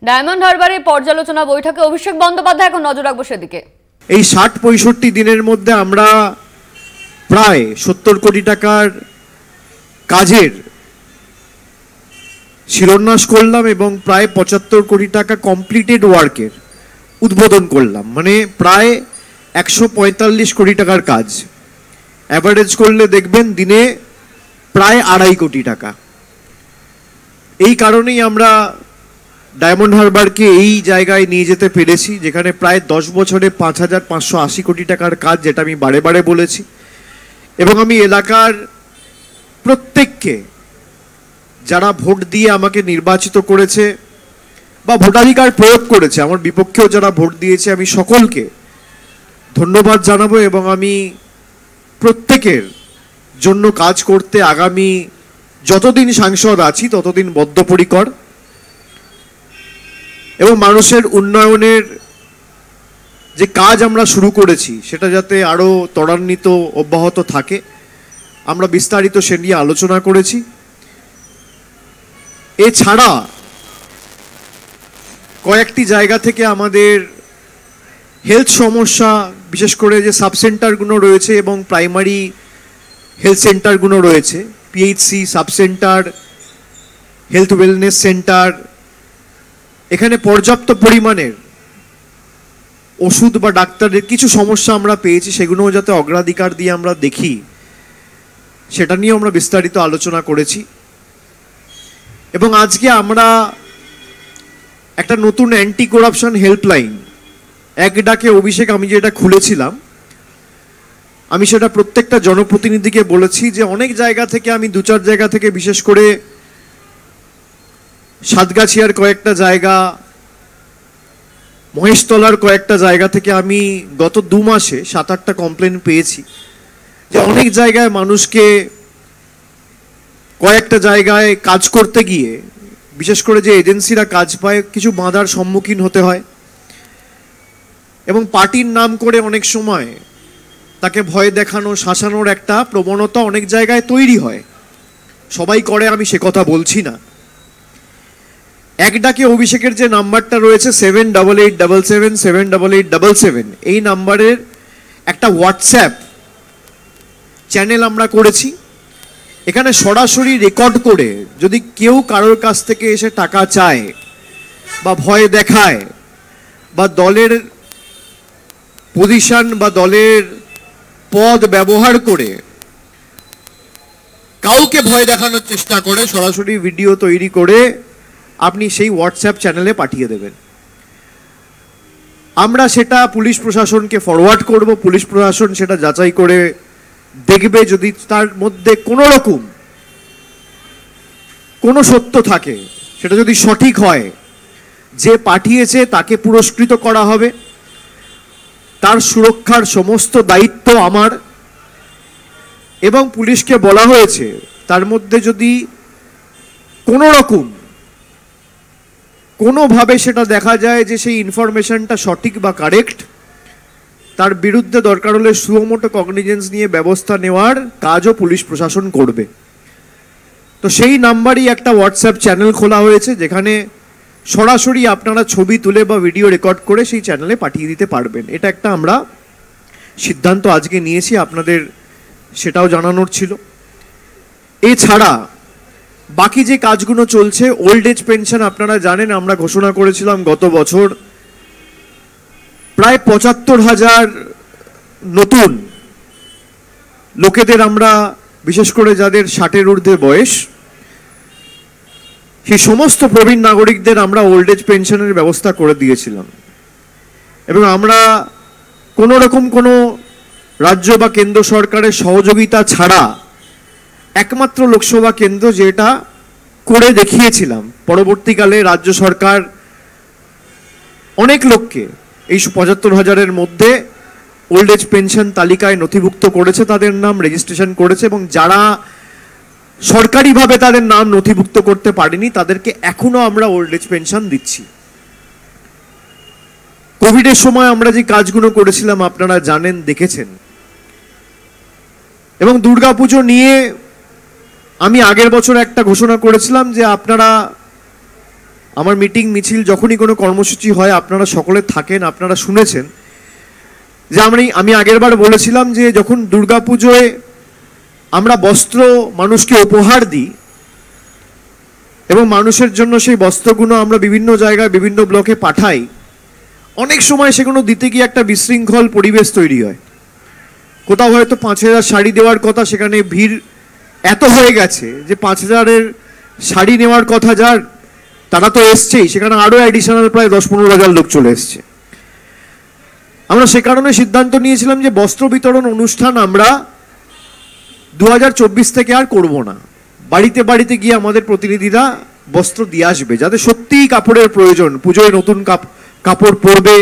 Diamond হারবারে পর্যালোচনা বৈঠকে অভিষেক বন্দ্যোপাধ্যায় এখন নজর রাখবো সেদিকে। এই ৬০-৬৫ দিনের মধ্যে আমরা প্রায় ৭০ কোটি টাকার কাজের শিলান্যাস করলাম এবং প্রায় ৭৫ কোটি টাকা কমপ্লিটেড ওয়ার্কের উদ্বোধন করলাম, মানে প্রায় ১৪৫ কোটি টাকার কাজ। অ্যাভারেজ করলে দেখবেন দিনে প্রায় ২.৫ কোটি টাকা। এই কারণেই আমরা ডায়মন্ড হারবারকে এই জায়গায় নিয়ে যেতে পেরেছি, যেখানে প্রায় ১০ বছরে ৫,৫৮০ কোটি টাকার কাজ, যেটা আমি বারে বারে বলেছি। এবং আমি এলাকার প্রত্যেককে, যারা ভোট দিয়ে আমাকে নির্বাচিত করেছে বা ভোটাধিকার প্রয়োগ করেছে, আমার বিপক্ষেও যারা ভোট দিয়েছে, আমি সকলকে ধন্যবাদ জানাবো। এবং আমি প্রত্যেকের জন্য কাজ করতে আগামী যতদিন সাংসদ আছি ততদিন বদ্ধপরিকর, এবং মানুষের উন্নয়নের যে কাজ আমরা শুরু করেছি সেটা যাতে আরও ত্বরান্বিত অব্যাহত থাকে, আমরা বিস্তারিত সে নিয়ে আলোচনা করেছি। এছাড়া কয়েকটি জায়গা থেকে আমাদের হেলথ সমস্যা, বিশেষ করে যে সাবসেন্টারগুলো রয়েছে এবং প্রাইমারি হেলথ সেন্টারগুলো রয়েছে, PHC, sub centre, health wellness centre, এখানে পর্যাপ্ত পরিমাণের ওষুধ বা ডাক্তারের কিছু সমস্যা আমরা পেয়েছি, সেগুলোও যাতে অগ্রাধিকার দিয়ে আমরা দেখি, সেটা নিয়েও আমরা বিস্তারিত আলোচনা করেছি। এবং আজকে আমরা একটা নতুন অ্যান্টি করাপশন হেল্পলাইন, এক ডাকে অভিষেক, আমি যেটা খুলেছিলাম, আমি সেটা প্রত্যেকটা জনপ্রতিনিধিকে বলেছি যে অনেক জায়গা থেকে, আমি ২-৪ জায়গা থেকে, বিশেষ করে সাতগাছিয়ার কয়েকটা জায়গা, মহেশতলার কয়েকটা জায়গা থেকে আমি গত ২ মাসে ৭-৮টা কমপ্লেন পেয়েছি যে অনেক জায়গায় মানুষকে কয়েকটা জায়গায় কাজ করতে গিয়ে, বিশেষ করে যে এজেন্সিরা কাজ পায়, কিছু বাধার সম্মুখীন হতে হয়। এবং পার্টির নাম করে অনেক সময় তাকে ভয় দেখানো, শাসানোর একটা প্রবণতা অনেক জায়গায় তৈরি হয়। সবাই করে, আমি সে কথা বলছি না। এক ডাকে অভিষেকের যে নাম্বারটা রয়েছে 7887777877, এই নাম্বারের একটা হোয়াটসঅ্যাপ চ্যানেল আমরা করেছি। এখানে সরাসরি রেকর্ড করে যদি কেউ কারোর কাছ থেকে এসে টাকা চায় বা ভয় দেখায় বা দলের পজিশন বা দলের পদ ব্যবহার করে কাউকে ভয় দেখানোর চেষ্টা করে, সরাসরি ভিডিও তৈরি করে আপনি সেই হোয়াটসঅ্যাপ চ্যানেলে পাঠিয়ে দেবেন। আমরা সেটা পুলিশ প্রশাসনকে ফরওয়ার্ড করব, পুলিশ প্রশাসন সেটা যাচাই করে দেখবে। যদি তার মধ্যে কোনো রকম কোনো সত্য থাকে, সেটা যদি সঠিক হয়, যে পাঠিয়েছে তাকে পুরস্কৃত করা হবে, তার সুরক্ষার সমস্ত দায়িত্ব আমার। এবং পুলিশকে বলা হয়েছে তার মধ্যে যদি কোনো রকম কোনোভাবে সেটা দেখা যায় যে সেই ইনফরমেশনটা সঠিক বা কারেক্ট, তার বিরুদ্ধে দরকার হলে সুমোটো কগনিজেন্স নিয়ে ব্যবস্থা নেওয়ার কাজও পুলিশ প্রশাসন করবে। তো সেই নাম্বারই একটা হোয়াটসঅ্যাপ চ্যানেল খোলা হয়েছে, যেখানে সরাসরি আপনারা ছবি তুলে বা ভিডিও রেকর্ড করে সেই চ্যানেলে পাঠিয়ে দিতে পারবেন। এটা একটা আমরা সিদ্ধান্ত আজকে নিয়েছি, আপনাদের সেটাও জানানোর ছিল। এছাড়া বাকি যে কাজগুলো চলছে, ওল্ড এজ পেনশন আপনারা জানেন, আমরা ঘোষণা করেছিলাম গত বছর প্রায় ৭৫,০০০ নতুন লোকেদের আমরা, বিশেষ করে যাদের ৬০-এর ঊর্ধ্বে বয়স, সেই সমস্ত প্রবীণ নাগরিকদের আমরা ওল্ড এজ পেনশনের ব্যবস্থা করে দিয়েছিলাম। এবং আমরা কোনো রকম কোনো রাজ্য বা কেন্দ্র সরকারের সহযোগিতা ছাড়া একমাত্র লোকসভা কেন্দ্র যেটা করে দেখিয়েছিলাম। পরবর্তীকালে রাজ্য সরকার অনেক লোককে এই ৭৫,০০০-এর মধ্যে ওল্ড এজ পেনশন তালিকায় নথিভুক্ত করেছে, তাদের নাম রেজিস্ট্রেশন করেছে, এবং যারা সরকারিভাবে তাদের নাম নথিভুক্ত করতে পারেনি তাদেরকে এখনো আমরা ওল্ড এজ পেনশন দিচ্ছি। কোভিডের সময় আমরা যে কাজগুলো করেছিলাম আপনারা জানেন, দেখেছেন। এবং দুর্গাপুজো নিয়ে আমি আগের বছর একটা ঘোষণা করেছিলাম যে আপনারা আমার মিটিং মিছিল যখনই কোনো কর্মসূচি হয় আপনারা সকলে থাকেন, আপনারা শুনেছেন যে আমি আগেরবার বলেছিলাম যে যখন দুর্গাপুজোয় আমরা বস্ত্র মানুষকে উপহার দিই এবং মানুষের জন্য সেই বস্ত্রগুলো আমরা বিভিন্ন জায়গায় বিভিন্ন ব্লকে পাঠাই, অনেক সময় সেগুলো দিতে গিয়ে একটা বিশৃঙ্খল পরিবেশ তৈরি হয়। কোথাও হয়তো 5,000 শাড়ি দেওয়ার কথা, সেখানে ভিড় এত হয়ে গেছে যে 5,000-এর শাড়ি নেওয়ার কথা যার, তারা তো এসছেই, সেখানে আরও অ্যাডিশনাল প্রায় 10-15,000 লোক চলে এসছে। আমরা সে কারণে সিদ্ধান্ত নিয়েছিলাম যে বস্ত্র বিতরণ অনুষ্ঠান আমরা 2024 থেকে আর করব না। বাড়িতে বাড়িতে গিয়ে আমাদের প্রতিনিধিরা বস্ত্র দিয়ে আসবে, যাতে সত্যিই কাপড়ের প্রয়োজন, পুজোয় নতুন কাপড় পরবে,